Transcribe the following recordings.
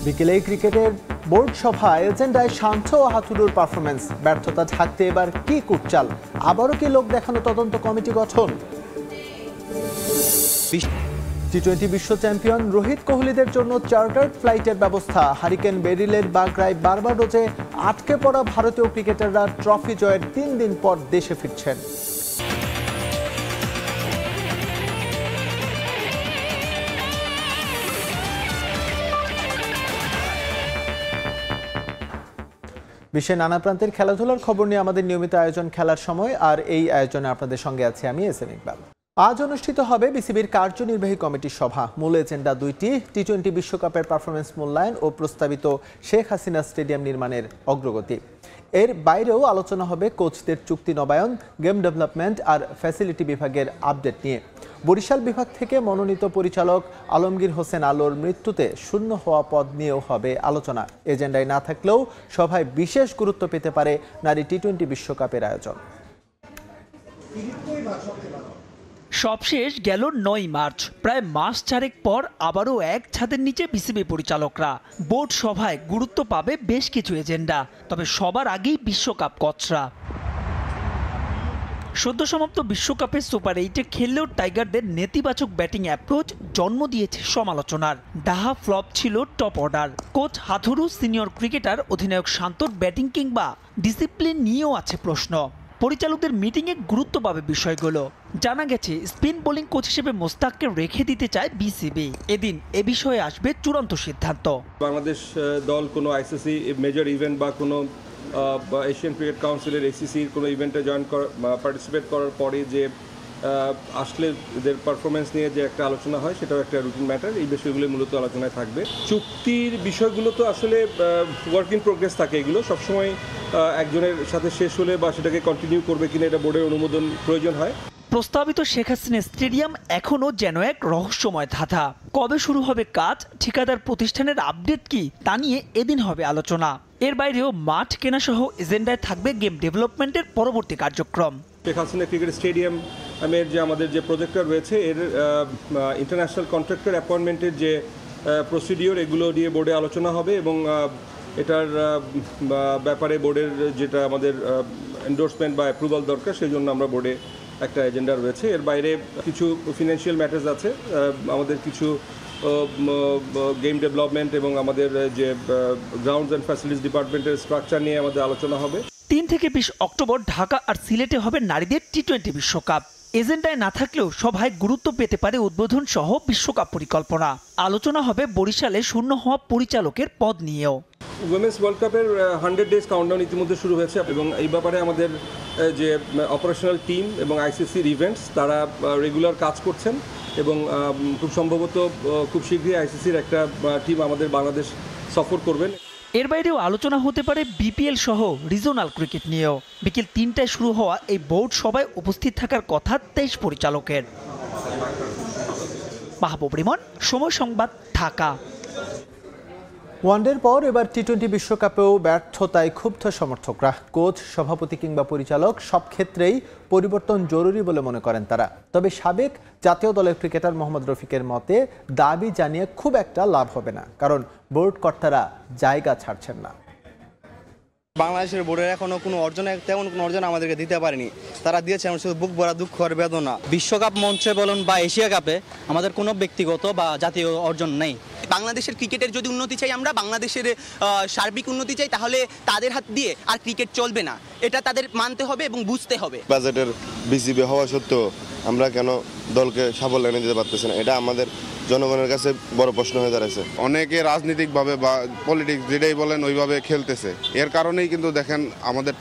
বিকেলে ক্রিকেটের বোর্ড সভা এজেন্ডায় শান্ত ও হাথুরুর পারফরমেন্স ব্যর্থতা ঢাকতে এবার কি কুটচাল, আবারও কি লোক দেখানো তদন্ত কমিটি গঠন? টি-20 বিশ্ব চ্যাম্পিয়ন রোহিত কোহলিদের জন্য চার্টার্ড ফ্লাইটের ব্যবস্থা। হারিকেন বেরিলের বাগড়ায় বার্বাডোসে আটকে পড়া ভারতীয় ক্রিকেটাররা ট্রফি জয়ের 3 দিন পর দেশে ফিরছেন। বিশ্বের নানা প্রান্তের খেলাধুলার খবর নিয়ে আমাদের নিয়মিত আয়োজন খেলার সময়, আর এই আয়োজনে আপনাদের সঙ্গে আছি আমি এসএম ইকবাল। আজ অনুষ্ঠিত হবে বিসিবির কার্যনির্বাহী কমিটির সভা। মূল এজেন্ডা দুইটি: টি-20 বিশ্বকাপের পারফরমেন্স মূল্যায়ন ও প্রস্তাবিত শেখ হাসিনা স্টেডিয়াম নির্মাণের অগ্রগতি। এর বাইরেও আলোচনা হবে কোচদের চুক্তি নবায়ন, গেম ডেভেলপমেন্ট আর ফ্যাসিলিটি বিভাগের আপডেট নিয়ে। বরিশাল বিভাগ থেকে মনোনীত পরিচালক আলমগীর হোসেন আলোর মৃত্যুতে শূন্য হওয়া পদ নিয়েও হবে আলোচনা। এজেন্ডায় না থাকলেও সভায় বিশেষ গুরুত্ব পেতে পারে নারী টি-20 বিশ্বকাপের আয়োজন। সবশেষ গেল 9 মার্চ, প্রায় মাস চারেক পর আবারও এক ছাদের নিচে বিসিবি পরিচালকরা। বোর্ড সভায় গুরুত্ব পাবে বেশ কিছু এজেন্ডা, তবে সবার আগেই বিশ্বকাপ কচরা। সদ্য সমাপ্ত বিশ্বকাপে সুপার 8-এ খেললেও টাইগারদের নেতিবাচক ব্যাটিং অ্যাপ্রোচ জন্ম দিয়েছে সমালোচনার। ডাহা ফ্লপ ছিল top order. Coach Hathuru, senior cricketer অধিনায়ক শান্তর ব্যাটিং কিংবা ডিসিপ্লিন নিয়েও আছে প্রশ্ন। পরিচালকদের মিটিংয়ে গুরুত্ব পাবে বিষয়গুলো। জানা গেছে স্পিন বোলিং কোচ হিসেবে মোস্তাককে রেখে দিতে চায় বিসিবি। এদিন এ বিষয়ে আসবে চূড়ান্ত সিদ্ধান্ত। বাংলাদেশ দল কোনো আইসিসি মেজর ইভেন্ট বা কোনো এশিয়ান ক্রিকেট কাউন্সিলের এসিসির কোনো ইভেন্টে পার্টিসিপেট করার পরে যে আসলে এদের পারফরমেন্স নিয়ে যে একটা আলোচনা হয়, সেটাও একটা রুটিন ম্যাটার। এই বিষয়গুলো মূলত আলোচনায় থাকবে। চুক্তির বিষয়গুলো তো আসলে ওয়ার্ক ইন প্রোগ্রেস থাকে। এগুলো সবসময় একজনের সাথে শেষ হলে বা সেটাকে কন্টিনিউ করবে কিনা এটা বোর্ডের অনুমোদন প্রয়োজন হয়। প্রস্তাবিত শেখ হাসিনা স্টেডিয়াম এখনও যেন এক রহস্যময় ধাঁধা। কবে শুরু হবে কাজ, ঠিকাদার প্রতিষ্ঠানের আপডেট কি, তা নিয়ে এদিন হবে আলোচনা। এর বাইরেও মাঠ কেনা সহ এজেন্ডায় থাকবে গেম ডেভেলপমেন্টের পরবর্তী কার্যক্রম। শেখ হাসিনা ক্রিকেট স্টেডিয়াম যে আমাদের যে প্রজেক্টর রয়েছে, এর ইন্টারন্যাশনাল কন্ট্রাক্টর অ্যাপয়েন্টমেন্টের যে প্রসিডিওর, এগুলো নিয়ে বোর্ডে আলোচনা হবে এবং এটার ব্যাপারে বোর্ডের যেটা আমাদের এন্ডোর্সমেন্ট বা অ্যাপ্রুভাল দরকার, সেই জন্য আমরা বোর্ডে একটা এজেন্ডা রয়েছে। এর বাইরে কিছু ফিনান্সিয়াল ম্যাটার্স আছে, আমাদের কিছু গেম ডেভেলপমেন্ট এবং আমাদের যে গ্রাউন্ডস অ্যান্ড ফ্যাসিলিটিস ডিপার্টমেন্টের স্ট্রাকচার নিয়ে আমাদের আলোচনা হবে। 3 থেকে 20 অক্টোবর ঢাকা আর সিলেটে হবে নারীদের টি-20 বিশ্বকাপ। এজেন্ডায় না থাকলেও সভায় গুরুত্ব পেতে পারে উদ্বোধন সহ বিশ্বকাপ পরিকল্পনা। আলোচনা হবে বরিশালে শূন্য হওয়া পরিচালকের পদ নিয়েও। উইমেন্স ওয়ার্ল্ড কাপের 100 ডেজ কাউন্টডাউন ইতিমধ্যে শুরু হয়েছে এবং এই ব্যাপারে আমাদের যে অপারেশনাল টিম এবং আইসিসির ইভেন্টস, তারা রেগুলার কাজ করছেন এবং খুব সম্ভবত খুব শীঘ্রই আইসিসির একটা টিম আমাদের বাংলাদেশ সফর করবেন। এর বাইরেও আলোচনা হতে পারে বিপিএল সহ রিজনাল ক্রিকেট নিয়েও। বিকেল 3টায় শুরু হওয়া এই বোর্ড সভায় উপস্থিত থাকার কথা 23 পরিচালকের। মাহবুব রিমন, সময় সংবাদ, ঢাকা। ওয়ানডের পর এবার টি-20 বিশ্বকাপেও ব্যর্থতায় ক্ষুব্ধ সমর্থকরা। কোচ, সভাপতি কিংবা পরিচালক, সব ক্ষেত্রেই পরিবর্তন জরুরি বলে মনে করেন তারা। তবে সাবেক জাতীয় দলের ক্রিকেটার মোহাম্মদ রফিকের মতে দাবি জানিয়ে খুব একটা লাভ হবে না, কারণ বোর্ড কর্তারা জায়গা ছাড়ছেন না। বাংলাদেশের বোর্ডের এখনো তেমন কোনো অর্জন আমাদেরকে দিতে পারেনি। তারা দিয়েছে আমরা শুধু বুক ভরা দুঃখ আর বেদনা। বিশ্বকাপ মঞ্চে বলুন বা এশিয়া কাপে আমাদের কোনো ব্যক্তিগত বা জাতীয় অর্জন নেই। বাংলাদেশের ক্রিকেটের যদি উন্নতি চাই, আমরা বাংলাদেশের সার্বিক উন্নতি চাই, তাহলে তাদের হাত দিয়ে আর ক্রিকেট চলবে না। এটা তাদের মানতে হবে এবং বুঝতে হবে। বাজেটের বিসিবি হওয়া সত্ত্বেও আমরা কেন দলকে সাফল্য এনে দিতে পারতেছি না, এটা আমাদের জনগণের কাছে বড় প্রশ্ন হয়ে দাঁড়াচ্ছে। অনেকে রাজনৈতিকভাবে বা পলিটিক্স যেটাই বলেন ওইভাবে খেলতেছে। এর কারণেই কিন্তু দেখেন আমাদের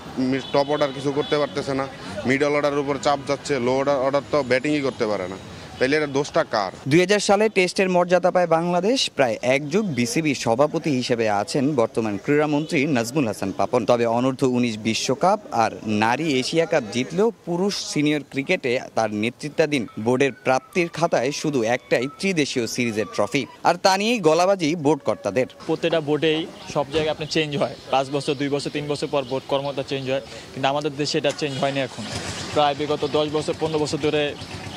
টপ অর্ডার কিছু করতে পারতেছে না, মিডল অর্ডারের উপর চাপ যাচ্ছে, লো অর্ডার তো ব্যাটিংই করতে পারে না। তাইলে এটা দোষটা কার? 2000 সালে টেস্টের মর্যাদা পায় বাংলাদেশ। প্রায় এক যুগ বিসিবির সভাপতি হিসেবে আছেন বর্তমান ক্রীড়ামন্ত্রী নাজমুল হাসান পাপন। তবে অনূর্ধ্ব-19 বিশ্বকাপ আর নারী এশিয়া কাপ জিতলেও পুরুষ সিনিয়র ক্রিকেটে তার নেতৃত্বাধীন বোর্ডের প্রাপ্তির খাতায় শুধু একটাই ত্রিদেশীয় সিরিজের ট্রফি। আর তা নিয়েই গলাবাজি বোর্ড কর্তাদের। প্রত্যেকটা বোর্ডেই সব জায়গায় আপনার চেঞ্জ হয়, 5 বছর 2 বছর 3 বছর পর বোর্ড কর্মকর্তা চেঞ্জ হয়, কিন্তু আমাদের দেশে এটা চেঞ্জ হয়নি। এখন প্রায় বিগত 10 বছর 15 বছর ধরে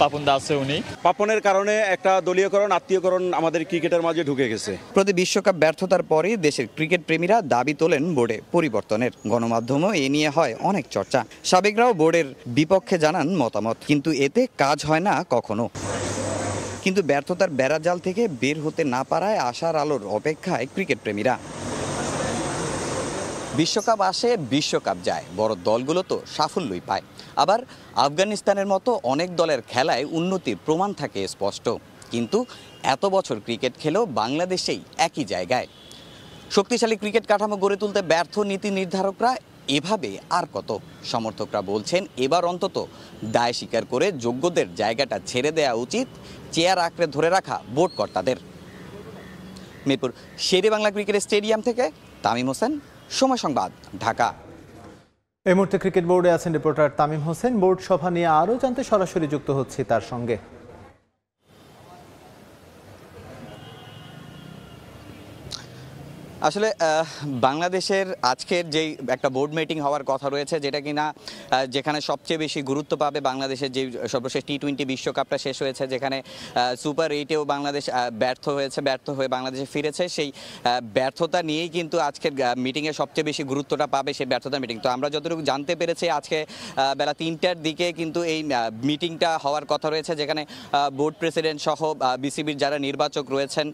পাপন দা আছে উনি। পাপনের কারণে একটা দলীয়করণ আত্মীয়করণ আমাদের ক্রিকেটের মাঝে ঢুকে গেছে। প্রতি বিশ্বকাপ ব্যর্থতার পরই দেশের ক্রিকেট প্রেমীরা দাবি তোলেন বোর্ডে পরিবর্তনের। গণমাধ্যমেও এ নিয়ে হয় অনেক চর্চা। সাবেকরাও বোর্ডের বিপক্ষে জানান মতামত, কিন্তু এতে কাজ হয় না কখনো। কিন্তু ব্যর্থতার বেড়াজাল থেকে বের হতে না পারায় আশার আলোর অপেক্ষায় ক্রিকেট প্রেমীরা। বিশ্বকাপ আসে, বিশ্বকাপ যায়, বড় দলগুলো তো সাফল্যই পায়। আবার আফগানিস্তানের মতো অনেক দলের খেলায় উন্নতির প্রমাণ থাকে স্পষ্ট। কিন্তু এত বছর ক্রিকেট খেলেও বাংলাদেশেই একই জায়গায়। শক্তিশালী ক্রিকেট কাঠামো গড়ে তুলতে ব্যর্থ নীতি নির্ধারকরা এভাবে আর কত? সমর্থকরা বলছেন এবার অন্তত দায় স্বীকার করে যোগ্যদের জায়গাটা ছেড়ে দেওয়া উচিত চেয়ার আঁকড়ে ধরে রাখা বোর্ড কর্তাদের। মিরপুর শেরে বাংলা ক্রিকেট স্টেডিয়াম থেকে তামিম হোসেন, সময় সংবাদ, ঢাকা। এই মুহূর্তে ক্রিকেট বোর্ডে আছেন রিপোর্টার তামিম হোসেন। বোর্ড সভা নিয়ে আরও জানতে সরাসরি যুক্ত হচ্ছি তার সঙ্গে। আসলে বাংলাদেশের আজকের যেই একটা বোর্ড মিটিং হওয়ার কথা রয়েছে, যেটা কিনা যেখানে সবচেয়ে বেশি গুরুত্ব পাবে বাংলাদেশের যে সর্বশেষ টি-20 বিশ্বকাপটা শেষ হয়েছে, যেখানে সুপার 8-এও বাংলাদেশ ব্যর্থ হয়ে বাংলাদেশে ফিরেছে। সেই ব্যর্থতা নিয়েই কিন্তু আজকের মিটিংয়ে সবচেয়ে বেশি গুরুত্বটা পাবে সেই ব্যর্থতা মিটিং। তো আমরা যতটুকু জানতে পেরেছি আজকে বেলা 3টার দিকে কিন্তু এই মিটিংটা হওয়ার কথা রয়েছে, যেখানে বোর্ড প্রেসিডেন্ট সহ বিসিবির যারা নির্বাচক রয়েছেন,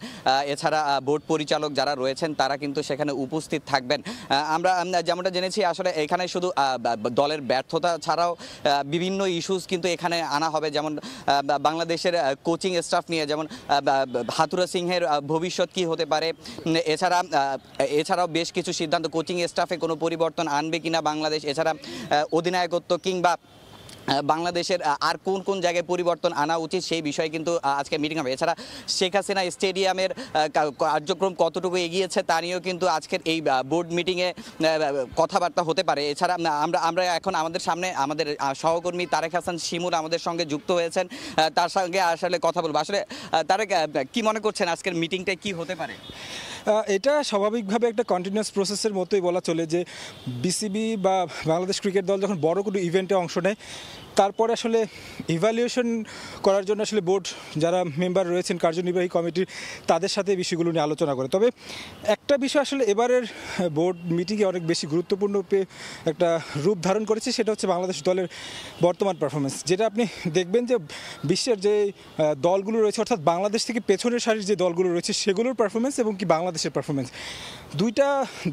এছাড়া বোর্ড পরিচালক যারা রয়েছেন তারা কিন্তু সেখানে উপস্থিত থাকবেন। আমরা যেমনটা জেনেছি আসলে এখানে শুধু দলের ব্যর্থতা ছাড়াও বিভিন্ন ইস্যুস কিন্তু এখানে আনা হবে, যেমন বাংলাদেশের কোচিং স্টাফ নিয়ে, যেমন হাথুরা সিংহের ভবিষ্যৎ কি হতে পারে, এছাড়াও বেশ কিছু সিদ্ধান্ত, কোচিং স্টাফে কোনো পরিবর্তন আনবে কিনা বাংলাদেশ, এছাড়া অধিনায়কত্ব কিংবা বাংলাদেশের আর কোন কোন জায়গায় পরিবর্তন আনা উচিত সেই বিষয়ে কিন্তু আজকে মিটিং হবে। এছাড়া শেখ হাসিনা স্টেডিয়ামের কার্যক্রম কতটুকু এগিয়েছে তা নিয়েও কিন্তু আজকের এই বোর্ড মিটিংয়ে কথাবার্তা হতে পারে। এছাড়া আমরা এখন আমাদের সামনে আমাদের সহকর্মী তারেক হাসান শিমুল আমাদের সঙ্গে যুক্ত হয়েছেন, তার সঙ্গে আসলে কথা বলবো। আসলে তারেক, কি মনে করছেন আজকের মিটিংটায় কি হতে পারে? এটা স্বাভাবিকভাবে একটা কন্টিনিউয়াস প্রসেসের মতোই বলা চলে, যে বিসিবি বা বাংলাদেশ ক্রিকেট দল যখন বড় কোনো ইভেন্টে অংশ নেয় তারপরে আসলে ইভ্যালুয়েশন করার জন্য আসলে বোর্ড যারা মেম্বার রয়েছেন কার্যনির্বাহী কমিটির তাদের সাথে এই বিষয়গুলো নিয়ে আলোচনা করে। তবে একটা বিষয় আসলে এবারের বোর্ড মিটিংয়ে অনেক বেশি গুরুত্বপূর্ণ একটা রূপ ধারণ করেছে, সেটা হচ্ছে বাংলাদেশ দলের বর্তমান পারফরমেন্স। যেটা আপনি দেখবেন যে বিশ্বের যে দলগুলো রয়েছে, অর্থাৎ বাংলাদেশ থেকে পেছনের সারির যে দলগুলো রয়েছে সেগুলোর পারফরমেন্স এবং কি বাংলাদেশের পারফরমেন্স, দুইটা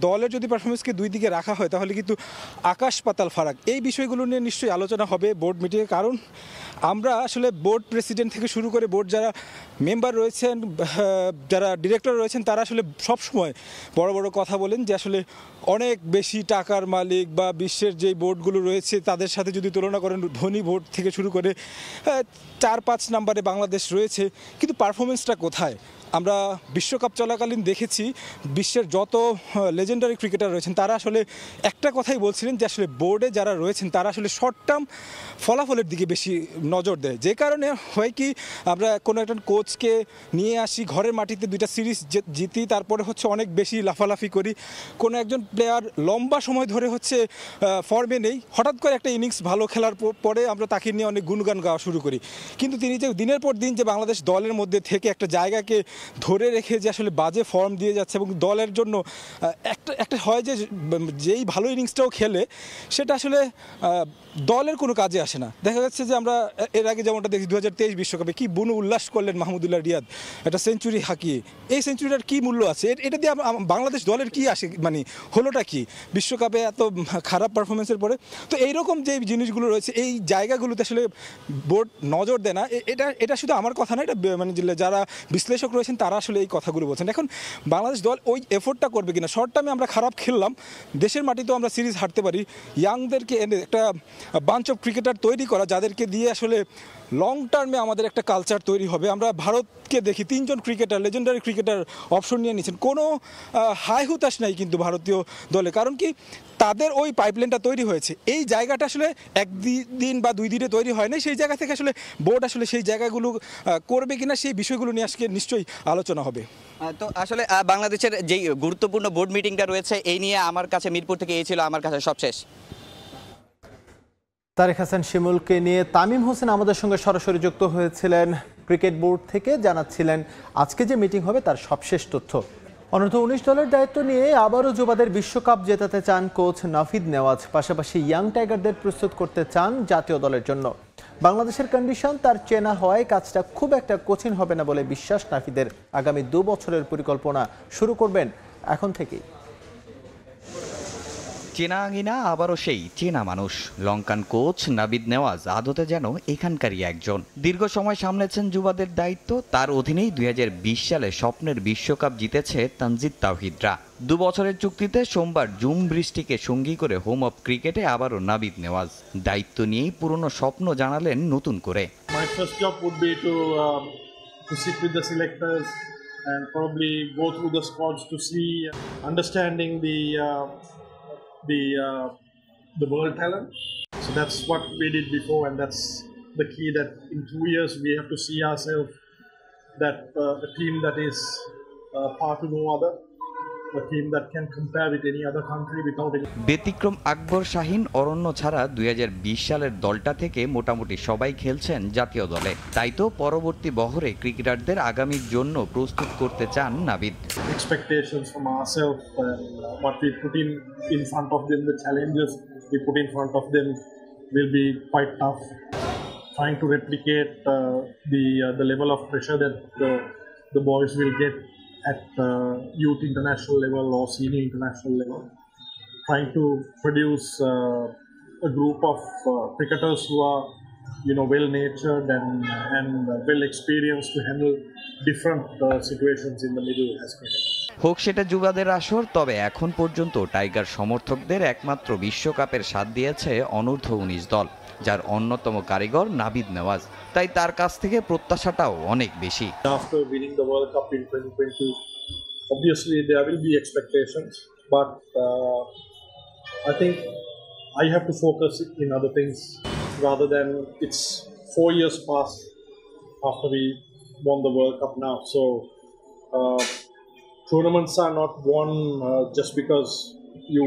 দলের যদি পারফরমেন্সকে দুই দিকে রাখা হয় তাহলে কিন্তু আকাশ পাতাল ফারাক। এই বিষয়গুলো নিয়ে নিশ্চয়ই আলোচনা হবে বোর্ড মিটিংয়ে, কারণ আমরা আসলে বোর্ড প্রেসিডেন্ট থেকে শুরু করে বোর্ড যারা মেম্বার রয়েছেন, যারা ডিরেক্টর রয়েছেন, তারা আসলে সবসময় বড় বড় কথা বলেন যে আসলে অনেক বেশি টাকার মালিক বা বিশ্বের যেই বোর্ডগুলো রয়েছে তাদের সাথে যদি তুলনা করেন, ধনী বোর্ড থেকে শুরু করে 4-5 নম্বরে বাংলাদেশ রয়েছে, কিন্তু পারফরমেন্সটা কোথায়? আমরা বিশ্বকাপ চলাকালীন দেখেছি বিশ্বের যত লেজেন্ডারি ক্রিকেটার রয়েছেন তারা আসলে একটা কথাই বলছিলেন যে আসলে বোর্ডে যারা রয়েছেন তারা আসলে শর্ট টার্ম ফলাফলের দিকে বেশি নজর দেয়। যে কারণে হয় কি, আমরা কোনো একটা কোচকে নিয়ে আসি, ঘরের মাটিতে 2টা সিরিজ জিতি, তারপরে হচ্ছে অনেক বেশি লাফালাফি করি, কোনো একজন প্লেয়ার লম্বা সময় ধরে হচ্ছে ফর্মে নেই, হঠাৎ করে একটা ইনিংস ভালো খেলার পরে আমরা তাকে নিয়ে অনেক গুণগান গাওয়া শুরু করি। কিন্তু তিনি যে দিনের পর দিন যে বাংলাদেশ দলের মধ্যে থেকে একটা জায়গাকে ধরে রেখে যে আসলে বাজে ফর্ম দিয়ে যাচ্ছে এবং দলের জন্য একটা হয় যে যেই ভালো ইনিংসটাও খেলে সেটা আসলে দলের কোনো কাজে আসে না। দেখা যাচ্ছে যে আমরা এর আগে যেমনটা দেখি 2023 বিশ্বকাপে কি বুনো উল্লাস করলেন মাহমুদুল্লাহ রিয়াদ, একটা সেঞ্চুরি হাঁকিয়ে। এই সেঞ্চুরিটার কী মূল্য আছে? এটা দিয়ে বাংলাদেশ দলের কি আসে, মানে হলোটা কি বিশ্বকাপে এত খারাপ পারফরমেন্সের পরে? তো এইরকম যে জিনিসগুলো রয়েছে এই জায়গাগুলোতে আসলে বোর্ড নজর দেয় না। এটা শুধু আমার কথা না, এটা মানে যারা বিশ্লেষক রয়েছেন তারা আসলে এই কথাগুলো বলছেন। এখন বাংলাদেশ দল ওই এফোর্টটা করবে কিনা? শর্ট টার্মে আমরা খারাপ খেললাম, দেশের মাটিতেও আমরা সিরিজ হারতে পারি, ইয়াংদেরকে এনে একটা বাঞ্চ অফ ক্রিকেটার তৈরি করা যাদেরকে দিয়ে আসলে লং টার্মে আমাদের একটা কালচার তৈরি হবে। আমরা ভারতকে দেখি 3 জন ক্রিকেটার, লেজেন্ডারি ক্রিকেটার অপশন নিয়ে নিচ্ছেন, কোনো হাই হুতাশ নাই কিন্তু ভারতীয় দলে, কারণ কি তাদের ওই পাইপলাইনটা তৈরি হয়েছে। এই জায়গাটা আসলে একদিন বা 2 দিনে তৈরি হয় না, সেই জায়গা থেকে আসলে বোর্ড আসলে সেই জায়গাগুলো করবে কিনা সেই বিষয়গুলো নিয়ে আজকে নিশ্চয়ই আলোচনা হবে। তো আসলে বাংলাদেশের যেই গুরুত্বপূর্ণ বোর্ড মিটিংটা রয়েছে এই নিয়ে আমার কাছে মিরপুর থেকে এই ছিল আমার কাছে সবশেষ। তারেক হাসান শিমুলকে নিয়ে তামিম হোসেন আমাদের সঙ্গে সরাসরি যুক্ত হয়েছিলেন ক্রিকেট বোর্ড থেকে, জানাচ্ছিলেন আজকে যে মিটিং হবে তার সবশেষ তথ্য। অনূর্ধ্ব 19 দলের দায়িত্ব নিয়ে আবারও যুবাদের বিশ্বকাপ জেতাতে চান কোচ নাফিদ নেওয়াজ, পাশাপাশি ইয়াং টাইগারদের প্রস্তুত করতে চান জাতীয় দলের জন্য। বাংলাদেশের কন্ডিশন তার চেনা হওয়ায় কাজটা খুব একটা কঠিন হবে না বলে বিশ্বাস নাফিদের। আগামী 2 বছরের পরিকল্পনা শুরু করবেন এখন থেকেই। চেনা আঙিনা আবারও সেই চেনা মানুষ। লঙ্কান কোচ নাবিদ নেওয়াজ আদতে যেন এখানকারই একজন। দীর্ঘ সময় সামলেছেন যুবাদের দায়িত্ব। তার অধীনেই 2020 সালে স্বপ্নের বিশ্বকাপ জিতেছে তানজিদ তাওহিদরা। 2 বছরের চুক্তিতে সোমবার জুম বৃষ্টিকে সঙ্গী করে হোম অফ ক্রিকেটে আবারও নাবিদ নেওয়াজ। দায়িত্ব নিয়েই পুরনো স্বপ্ন জানালেন নতুন করে। My first job would be to sit with the selectors and probably go through the squads to see understanding the world talent. So that's what we did before, and that's the key, that in 2 years we have to see ourselves that a team that is par to no other, a team that can compare with any other country without any... ব্যতিক্রম আকবর শাহিন অরণ্য ছাড়া 2020 সালের দলটা থেকে মোটামুটি সবাই খেলছেন জাতীয় দলে। তাই তো পরবর্তী বহরে ক্রিকেটারদের আগামীর জন্য প্রস্তুত করতে চান Nabid. Expectations from ourselves, what we put in front of them, the challenges we put in front of them will be quite tough. Trying to replicate the level of pressure that the boys will get at youth international level or senior international level. Trying to produce a group of cricketers who are, well-natured and well-experienced to handle different situations in the middle as cricket. হোক সেটা যুবাদের আসর, তবে এখন পর্যন্ত tiger সমর্থকদের একমাত্র বিশ্বকাপের স্বাদ দিয়েছে অনূর্ধ্ব 19 দল, যার অন্যতম কারিগর নাবিদ নেওয়াজ। তাই তার কাছ থেকে প্রত্যাশাটাও অনেক বেশি। After winning the World Cup in 2020, obviously there will be expectations, but I think I have to focus in other things rather than it's 4 years past after we won the World Cup now. So tournaments are not won just because you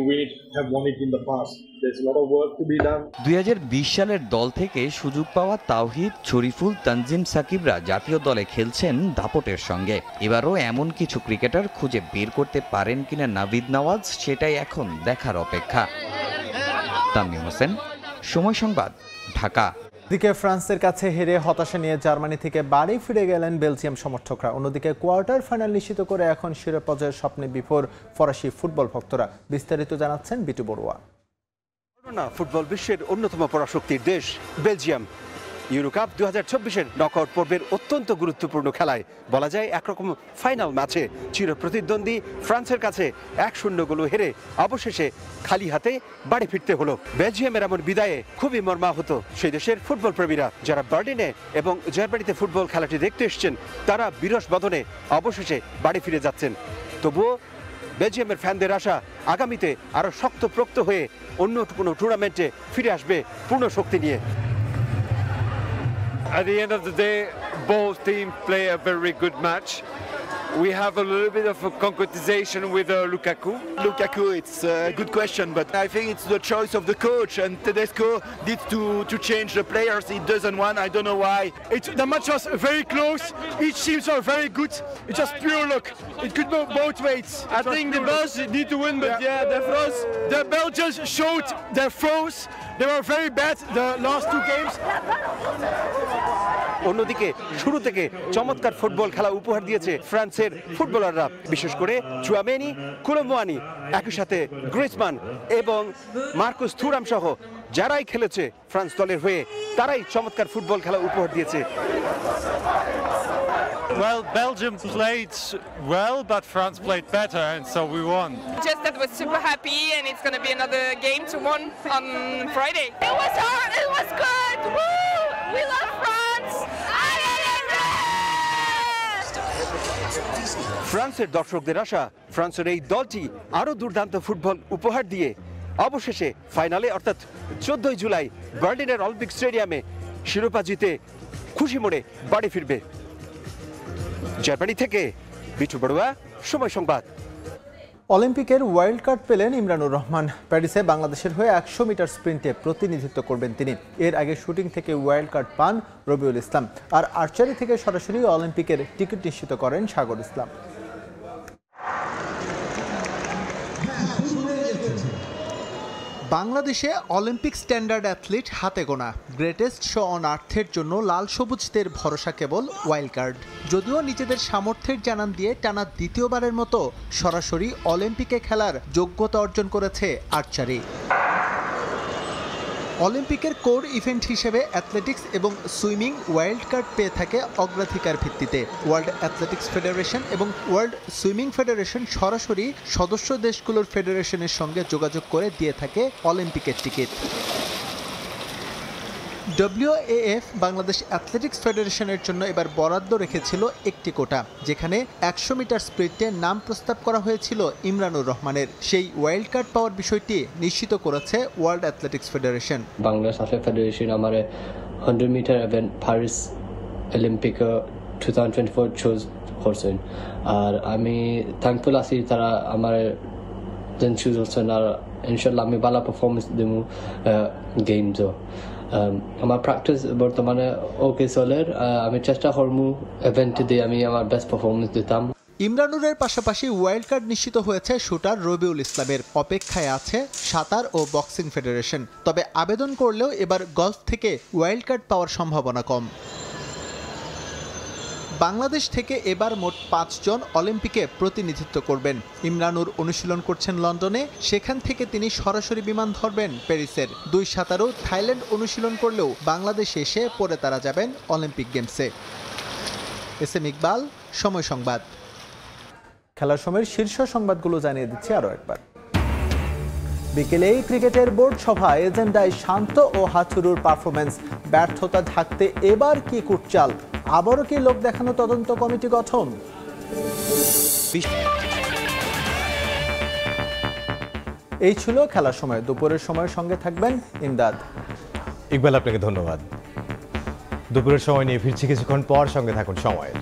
have won it in the past. There's a lot of work to be done. 2020 সালের দল থেকে সুযোগ পাওয়া তাওহিদ, শরীফুল, তানজিম সাকিবরা জাতীয় দলে খেলছেন দাপটের সঙ্গে। এবারও এমন কিছু ক্রিকেটার খুঁজে বের করতে পারেন কিনা নাবিদ নেওয়াজ, সেটাই এখন দেখার অপেক্ষা। তামিম হোসেন, সময় সংবাদ, ঢাকা। এদিকে ফ্রান্সের কাছে হেরে হতাশা নিয়ে জার্মানি থেকে বাড়ি ফিরে গেলেন বেলজিয়াম সমর্থকরা। অন্যদিকে কোয়ার্টার ফাইনাল নিশ্চিত করে এখন শিরোপা জয়ের স্বপ্নে বিভোর ফরাসি ফুটবল ভক্তরা। বিস্তারিত জানাচ্ছেন বিটু বড়ুয়া। ফুটবল বিশ্বের অন্যতম পরাশক্তির দেশ বেলজিয়াম ইউরোকাপ 2024-এর নকআউট পর্বের অত্যন্ত গুরুত্বপূর্ণ খেলায়, বলা যায় একরকম ফাইনাল ম্যাচে চিরপ্রতিদ্বন্দ্বী ফ্রান্সের কাছে 1-0 গোলে হেরে অবশেষে খালি হাতে বাড়ি ফিরতে হলো। বেলজিয়ামের এমন বিদায়ে খুবই মর্মাহত সেই দেশের ফুটবল প্রেমীরা, যারা বার্লিনে এবং জার্মানিতে ফুটবল খেলাটি দেখতে এসেছেন, তারা বিরস বদনে অবশেষে বাড়ি ফিরে যাচ্ছেন। তবুও বেলজিয়ামের ফ্যানদের আশা আগামীতে আরও শক্তপোক্ত হয়ে অন্য কোনো টুর্নামেন্টে ফিরে আসবে পূর্ণ শক্তি নিয়ে। At the end of the day, both teams play a very good match. We have a little bit of a concretization with Lukaku. Lukaku, it's a good question, but I think it's the choice of the coach, and Tedesco needs to change the players. He doesn't want, I don't know why. The match was very close. Each teams are very good. It's just pure luck. It could go both ways. I think the Belgians need to win, but the Belgians showed their throws. They were very bad the last 2 games. অন্যদিকে শুরু থেকে চমৎকার football খেলা উপহার দিয়েছে ফ্রান্সের ফুটবলাররা, বিশেষ করে চুয়ামেনি, কুলোমোয়ানি, একই সাথে গ্রিজমান এবং মার্কুস থুরাম সহ যারাই খেলেছে ফ্রান্স দলের হয়ে, তারাই চমৎকার ফুটবল খেলা উপহার দিয়েছে। Well, Belgium played well, but France played better, and so we won. Just that was super happy, and it's going to be another game to win on Friday. It was hard, it was good, woo! We love France! ফ্রান্সের দর্শকদের আশা ফ্রান্সের এই দলটি আরও দুর্দান্ত football উপহার দিয়ে অবশেষে ফাইনালে অর্থাৎ 14 জুলাই বার্লিনের অলিম্পিক স্টেডিয়ামে শিরোপা জিতে খুশি মনে বাড়ি ফিরবে। জার্মানি থেকে বিটু বড়ুয়া, সময় সংবাদ। অলিম্পিকের ওয়াইল্ড কার্ড পেলেন ইমরানুর রহমান। প্যারিসে বাংলাদেশের হয়ে 100 মিটার স্প্রিন্টে প্রতিনিধিত্ব করবেন তিনি। এর আগে শুটিং থেকে ওয়াইল্ড কার্ড পান রবিউল ইসলাম, আর আর্চারি থেকে সরাসরি অলিম্পিকের টিকিট নিশ্চিত করেন সাগর ইসলাম। বাংলাদেশে অলিম্পিক স্ট্যান্ডার্ড অ্যাথলিট হাতে গোনা। গ্রেটেস্ট শো অন আর্থের জন্য লাল সবুজদের ভরসা কেবল ওয়াইল্ড কার্ড। যদিও নিজেদের সামর্থ্যের জানান দিয়ে টানা দ্বিতীয়বারের মতো সরাসরি অলিম্পিকে খেলার যোগ্যতা অর্জন করেছে আর্চারি। অলিম্পিকের কোর ইভেন্ট হিসেবে অ্যাথলেটিক্স এবং সুইমিং ওয়াইল্ড কার্ড পেয়ে থাকে অগ্রাধিকার ভিত্তিতে। ওয়ার্ল্ড অ্যাথলেটিক্স ফেডারেশন এবং ওয়ার্ল্ড সুইমিং ফেডারেশন সরাসরি সদস্য দেশগুলোর ফেডারেশনের সঙ্গে যোগাযোগ করে দিয়ে থাকে অলিম্পিকের টিকিট। WAF বাংলাদেশ অ্যাথলেটিক্স ফেডারেশনের জন্য এবার বরাদ্দ রেখেছিল একটি কোটা, যেখানে 100 মিটার স্প্রিন্টে নাম প্রস্তাব করা হয়েছিল ইমরানুর রহমানের। সেই ওয়াইল্ড কার্ড পাওয়ার বিষয়টি নিশ্চিত করেছে world athletics federation. Bangladesh athletics federation আমার 100 meter event Paris Olympic 2024 choose করছেন, আর আমি থ্যাঙ্কফুল আছি তারা আমার যেন চুজ করছেন, আর ইনশাল্লাহ আমি ভালো পারফরমেন্স দেব গেমসও। আমার প্র্যাকটিস বর্তমানে ওকে চলে, আমি চেষ্টা করবো ইভেন্টে দিয়ে আমি আমার বেস্ট পারফরমেন্স দিতাম। ইমরানুরের পাশাপাশি ওয়াইল্ড কার্ড নিশ্চিত হয়েছে শুটার রবিউল ইসলামের। অপেক্ষায় আছে সাঁতার ও বক্সিং ফেডারেশন। তবে আবেদন করলেও এবার গলফ থেকে ওয়াইল্ড কার্ড পাওয়ার সম্ভাবনা কম। বাংলাদেশ থেকে এবার মোট 5 জন অলিম্পিকে প্রতিনিধিত্ব করবেন। ইমরানুর অনুশীলন করছেন লন্ডনে, সেখান থেকে তিনি সরাসরি বিমান ধরবেন প্যারিসের। 2 সাঁতারু থাইল্যান্ড অনুশীলন করলেও বাংলাদেশে এসে পরে তারা যাবেন অলিম্পিক গেমসে। SM ইকবাল, সময় সংবাদ। খেলার সময়ের শীর্ষ সংবাদগুলো জানিয়ে দিচ্ছি আরও একবার। বিকেলেই ক্রিকেটের বোর্ড সভা, এজেন্ডায় শান্ত ও হাথুরুর পারফরমেন্স। ব্যর্থতা ঢাকতে এবার কি কুটচাল? আবারও কি লোক দেখানো তদন্ত কমিটি গঠন? এই ছিল খেলার সময়। দুপুরের সময়ের সঙ্গে থাকবেন ইমদাদ। ইকবাল, আপনাকে ধন্যবাদ। দুপুরের সময় নিয়ে ফিরছি কিছুক্ষণ পর, সঙ্গে থাকুন সময়ের।